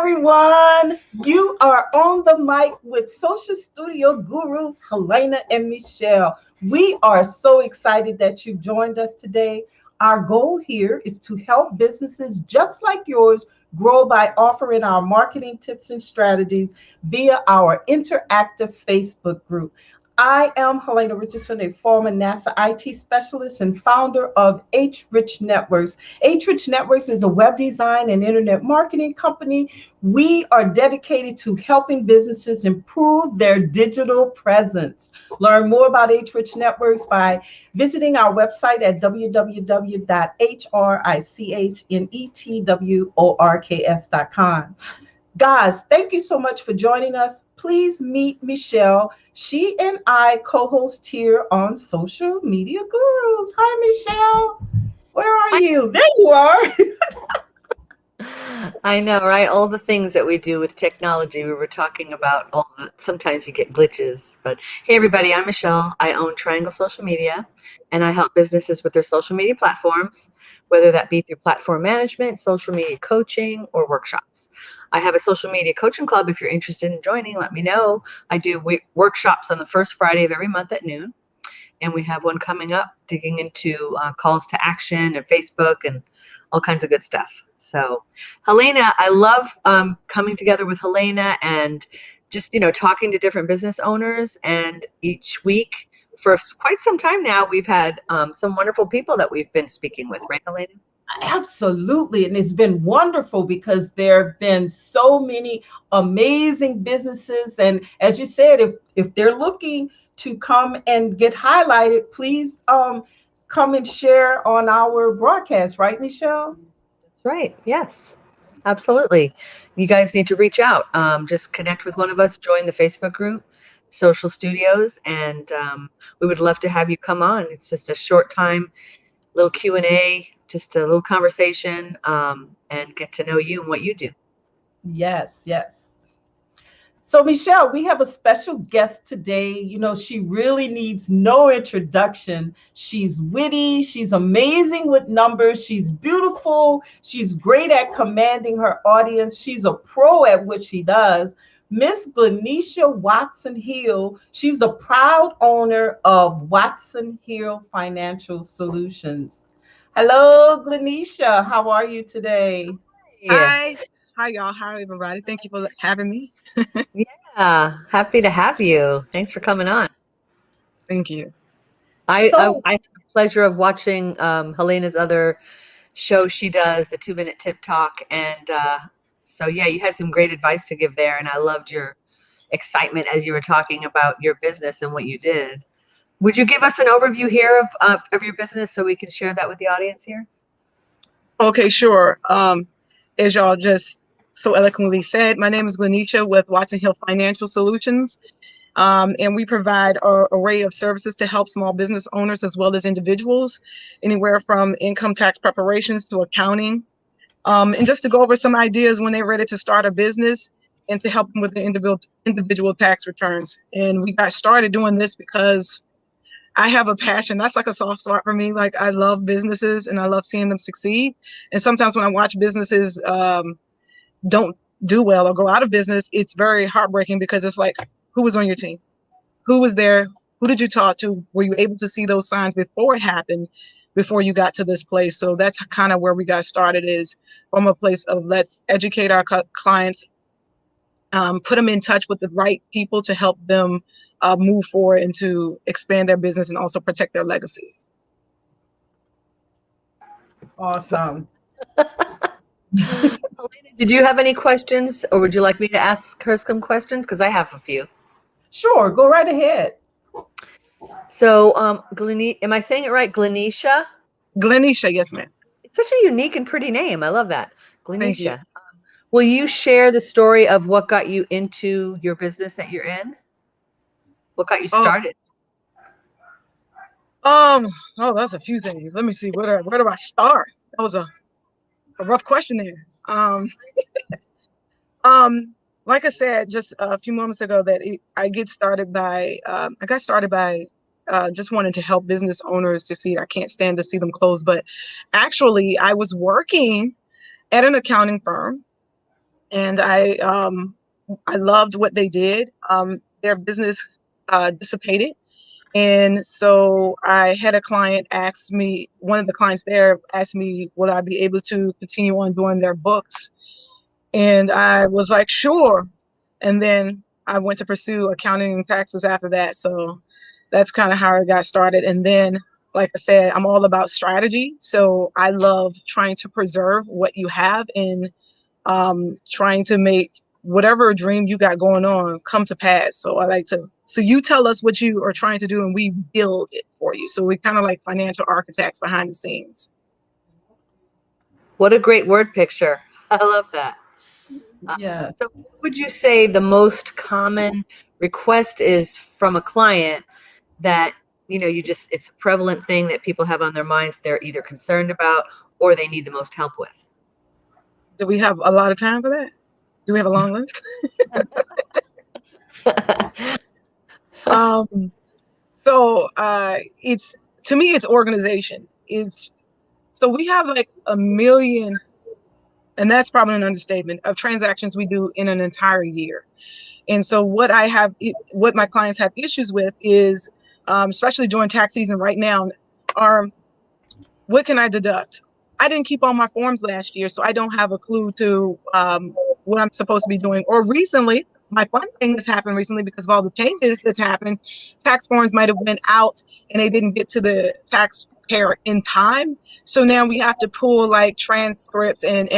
everyone. You are on the mic with Social Studio Gurus Helena and Michelle. We are so excited that you joined us today. Our goal here is to help businesses just like yours grow by offering our marketing tips and strategies via our interactive Facebook group. I am Helena Richardson, a former NASA IT specialist and founder of H Rich Networks. H Rich Networks is a web design and internet marketing company. We are dedicated to helping businesses improve their digital presence. Learn more about H Rich Networks by visiting our website at www.hrichnetworks.com. Guys, thank you so much for joining us. Please meet Michelle. She and I co-host here on Social Media Gurus. Hi, Michelle. Where are you? There you are. I know, right? All the things that we do with technology. We were talking about sometimes you get glitches. But hey, everybody, I'm Michelle. I own Triangle Social Media, and I help businesses with their social media platforms, whether that be through platform management, social media coaching, or workshops. I have a social media coaching club. If you're interested in joining, let me know. I do workshops on the first Friday of every month at noon. And we have one coming up digging into calls to action and Facebook and all kinds of good stuff. So, Helena, I love coming together with Helena and just, talking to different business owners. And each week for quite some time now, we've had some wonderful people that we've been speaking with, right, Helena? Absolutely. And it's been wonderful because there have been so many amazing businesses. And as you said, if they're looking to come and get highlighted, please come and share on our broadcast, right, Michelle? That's right. Yes, absolutely. You guys need to reach out. Just connect with one of us, join the Facebook group, Social Studios, and we would love to have you come on. It's just a short time, little Q&A, just a little conversation, and get to know you and what you do. Yes, yes. So, Michelle, we have a special guest today. You know, she really needs no introduction. She's witty, she's amazing with numbers, she's beautiful, she's great at commanding her audience, she's a pro at what she does. Miss Glynesia Watson Hill, she's the proud owner of Watson Hill Financial Solutions. Hello, Glynesia. How are you today? Yeah, Hi. Hi, y'all. Hi, everybody. Thank you for having me. yeah, happy to have you. Thanks for coming on. Thank you. So, I had the pleasure of watching Helena's other show she does, the 2 Minute Tip Talk, and so yeah, you had some great advice to give there, and I loved your excitement as you were talking about your business and what you did. Would you give us an overview here of your business so we can share that with the audience here? Okay, sure. As y'all just so eloquently said, my name is Glynesia with Watson Hill Financial Solutions, and we provide an array of services to help small business owners as well as individuals, anywhere from income tax preparations to accounting, and just to go over some ideas when they're ready to start a business and to help them with the individual tax returns. And we got started doing this because I have a passion. That's like a soft spot for me. Like I love businesses and I love seeing them succeed. And sometimes when I watch businesses don't do well or go out of business, it's very heartbreaking because it's like, who was on your team? Who was there? Who did you talk to? Were you able to see those signs before it happened, before you got to this place? So that's kind of where we got started, is from a place of let's educate our clients, put them in touch with the right people to help them move forward and to expand their business and also protect their legacies. awesome. Helena, did you have any questions, or would you like me to ask her some questions? Because I have a few. Sure, go right ahead. So, am I saying it right? Glynesia? Glynesia, yes, ma'am. It's such a unique and pretty name. I love that. Thank you. Glynesia. Will you share the story of what got you into your business that you're in? What got you Oh, started? oh, that's a few things. Let me see. Where do I start? That was a rough question there. Like I said just a few moments ago, that I got started by just wanting to help business owners succeed. I can't stand to see them close, but actually, I was working at an accounting firm, and I loved what they did. Their business dissipated. And so I had a client ask me, one of the clients there asked me, would I be able to continue on doing their books? And I was like, sure. And then I went to pursue accounting and taxes after that. So that's kind of how I got started. And then, like I said, I'm all about strategy. So I love trying to preserve what you have and trying to make whatever dream you got going on come to pass. So I like to, so you tell us what you are trying to do and we build it for you. So we kind of like financial architects behind the scenes. What a great word picture. I love that. Uh, Yes. so, what would you say the most common request is from a client that, you just, it's a prevalent thing that people have on their minds they're either concerned about or they need the most help with? Do we have a lot of time for that? Do we have a long list? um, so it's, to me, it's organization. It's, so we have like a million, and that's probably an understatement, of transactions we do in an entire year. And so what my clients have issues with is, especially during tax season right now, are what can I deduct? I didn't keep all my forms last year, so I don't have a clue to what I'm supposed to be doing. Or recently, my fun thing that's happened recently because of all the changes that's happened, tax forms might have went out and they didn't get to the taxpayer in time. So now we have to pull like transcripts and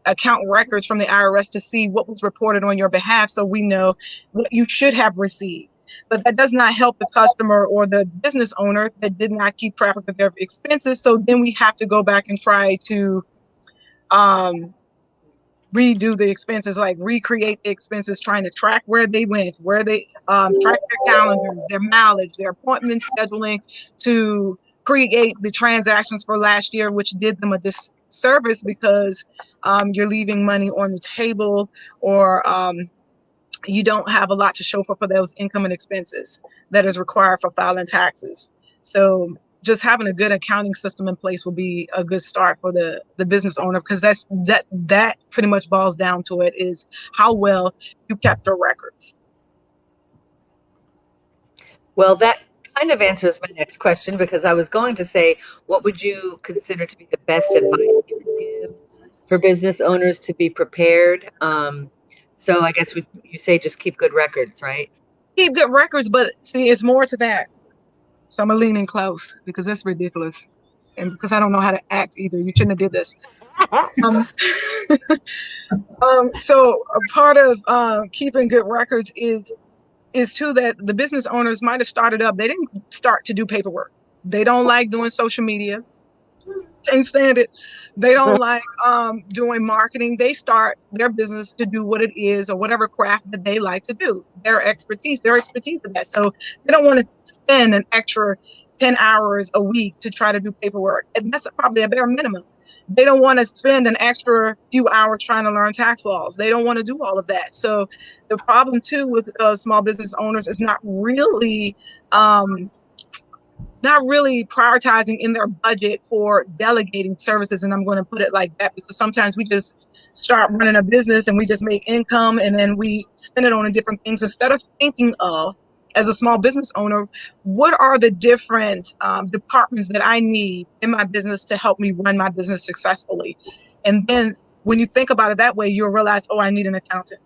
account records from the IRS to see what was reported on your behalf, so we know what you should have received. But that does not help the customer or the business owner that did not keep track of their expenses. So then we have to go back and try to um, redo the expenses, like recreate the expenses, trying to track where they went, where they track their calendars, their mileage, their appointment scheduling, to create the transactions for last year, which did them a disservice because you're leaving money on the table, or you don't have a lot to show for those income and expenses that is required for filing taxes. So just having a good accounting system in place will be a good start for the business owner, because that pretty much boils down to it, is how well you kept your records. Well, that kind of answers my next question, because I was going to say, what would you consider to be the best advice you could give for business owners to be prepared? So I guess you say just keep good records, right? Keep good records, but see, it's more to that. So I'm gonna lean in close because that's ridiculous. And because I don't know how to act either. You shouldn't have did this. Um, so a part of keeping good records is too that the business owners might have started up. They didn't start to do paperwork. They don't like doing social media. Can't stand it. They don't like doing marketing. They start their business to do what it is, or whatever craft that they like to do. Their expertise in that. So they don't want to spend an extra 10 hours a week to try to do paperwork. And that's probably a bare minimum. They don't want to spend an extra few hours trying to learn tax laws. They don't want to do all of that. So the problem too with small business owners is um, not really prioritizing in their budget for delegating services. And I'm going to put it like that because sometimes we just start running a business and we just make income and then we spend it on different things instead of thinking of, as a small business owner, what are the different departments that I need in my business to help me run my business successfully. And then when you think about it that way, you'll realize, oh, I need an accountant,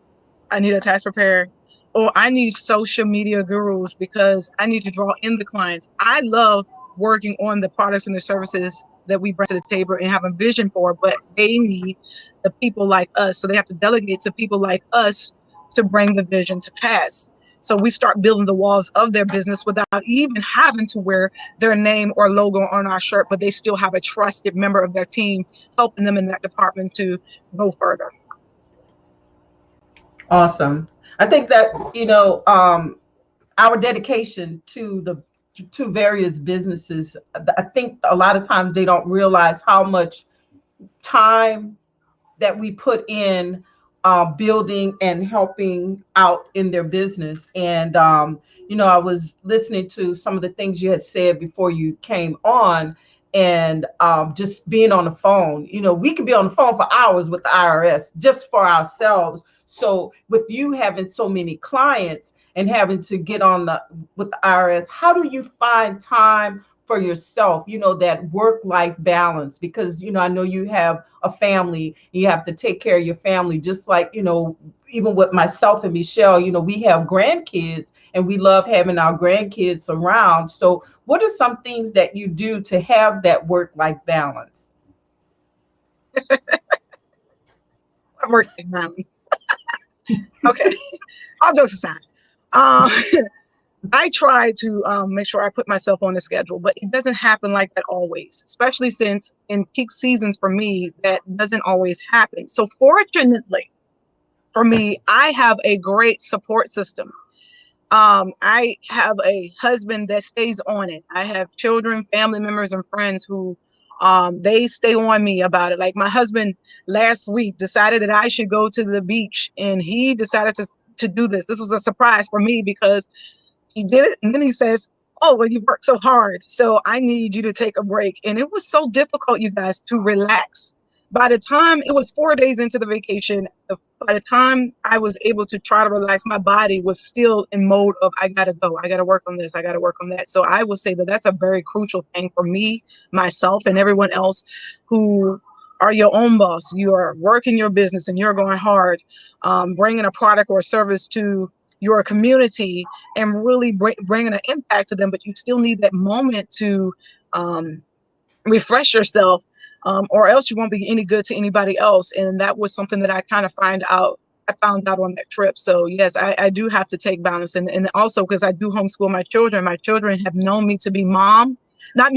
I need a tax preparer, or I need social media gurus because I need to draw in the clients. I love working on the products and the services that we bring to the table and have a vision for, but they need the people like us. So they have to delegate to people like us to bring the vision to pass. So we start building the walls of their business without even having to wear their name or logo on our shirt, but they still have a trusted member of their team helping them in that department to go further. Awesome. I think that, our dedication to various businesses, I think a lot of times they don't realize how much time that we put in building and helping out in their business. And I was listening to some of the things you had said before you came on, and just being on the phone. You know, we could be on the phone for hours with the IRS just for ourselves. So with you having so many clients and having to get on the with the IRS, how do you find time for yourself, you know, that work life balance? Because, you know, I know you have a family, you have to take care of your family, just like, you know, even with myself and Michelle, you know, we have grandkids and we love having our grandkids around. So what are some things that you do to have that work life balance? Work balance. Okay, all jokes aside, um, I try to make sure I put myself on the schedule, but it doesn't happen like that always, especially since in peak seasons for me, that doesn't always happen. So fortunately for me, I have a great support system. I have a husband that stays on it. I have children, family members, and friends who they stay on me about it. Like my husband last week decided that I should go to the beach, and he decided to do this. This was a surprise for me because he did it, and then he says, "Oh, well, you worked so hard, so I need you to take a break." And it was so difficult, you guys, to relax. By the time it was 4 days into the vacation, by the time I was able to try to relax, my body was still in mode of I gotta go, I gotta work on this, I gotta work on that. So I would say that that's a very crucial thing for me, myself, and everyone else who are your own boss. You are working your business and you're going hard, bringing a product or a service to your community and really bringing an impact to them, but you still need that moment to um, refresh yourself, or else you won't be any good to anybody else. And that was something that I kind of I found out on that trip. So yes, I do have to take balance, and also because I do homeschool my children. My children have known me to be mom, not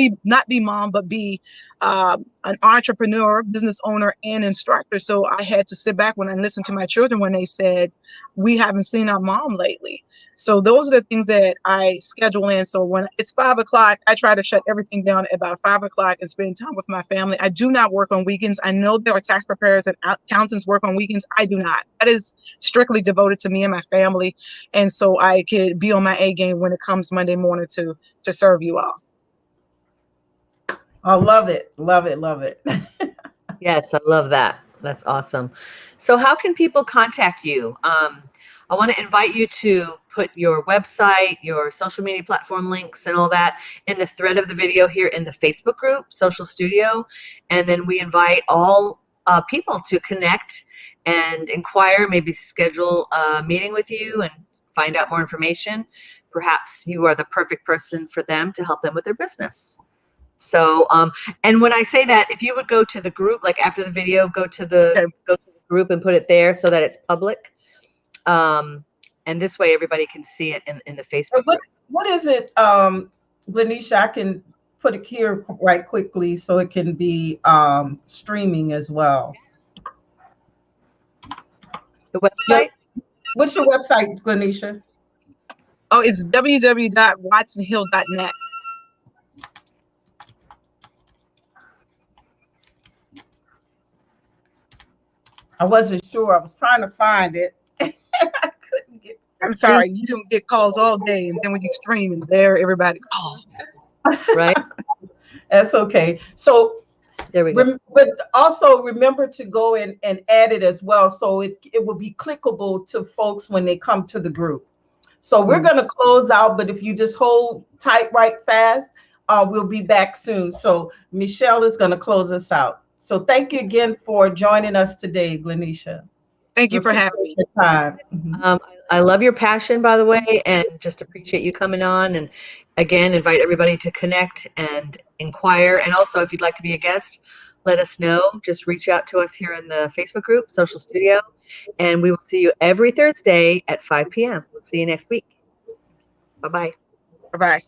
be mom, but be an entrepreneur, business owner, and instructor. So I had to sit back when I listened to my children when they said, "We haven't seen our mom lately." So those are the things that I schedule in. So when it's 5 o'clock, I try to shut everything down at about 5 o'clock and spend time with my family. I do not work on weekends. I know there are tax preparers and accountants work on weekends. I do not. That is strictly devoted to me and my family. And so I could be on my A game when it comes Monday morning to serve you all. I love it, love it, love it. Yes, I love that. That's awesome. So, how can people contact you? I want to invite you to put your website, your social media platform links, and all that in the thread of the video here in the Facebook group, Social Studio. And then we invite all people to connect and inquire, maybe schedule a meeting with you and find out more information. Perhaps you are the perfect person for them to help them with their business. So, and when I say that, if you would go to the group, like after the video, Okay. go to the group and put it there so that it's public. And this way everybody can see it in the Facebook what group. what is it, Glynesia? I can put it here right quickly so it can be streaming as well. The Yep. website? What's your website, Glynesia? Oh, it's www.watsonhill.net. I wasn't sure. I was trying to find it. I couldn't get. I'm sorry, you don't get calls all day, and then when you stream and there, everybody, oh, Right? That's okay. So, There we go. but also remember to go and add it as well, so it will be clickable to folks when they come to the group. So we're going to close out, but if you just hold tight right fast, we'll be back soon. So Michelle is going to close us out. So thank you again for joining us today, Glynesia. thank We you for having appreciate me. your time. Mhm. I love your passion, by the way, and just appreciate you coming on. And again, invite everybody to connect and inquire. And also, if you'd like to be a guest, let us know. Just reach out to us here in the Facebook group, Social Studio, and we will see you every Thursday at 5 p.m. We'll see you next week. Bye bye. Bye bye.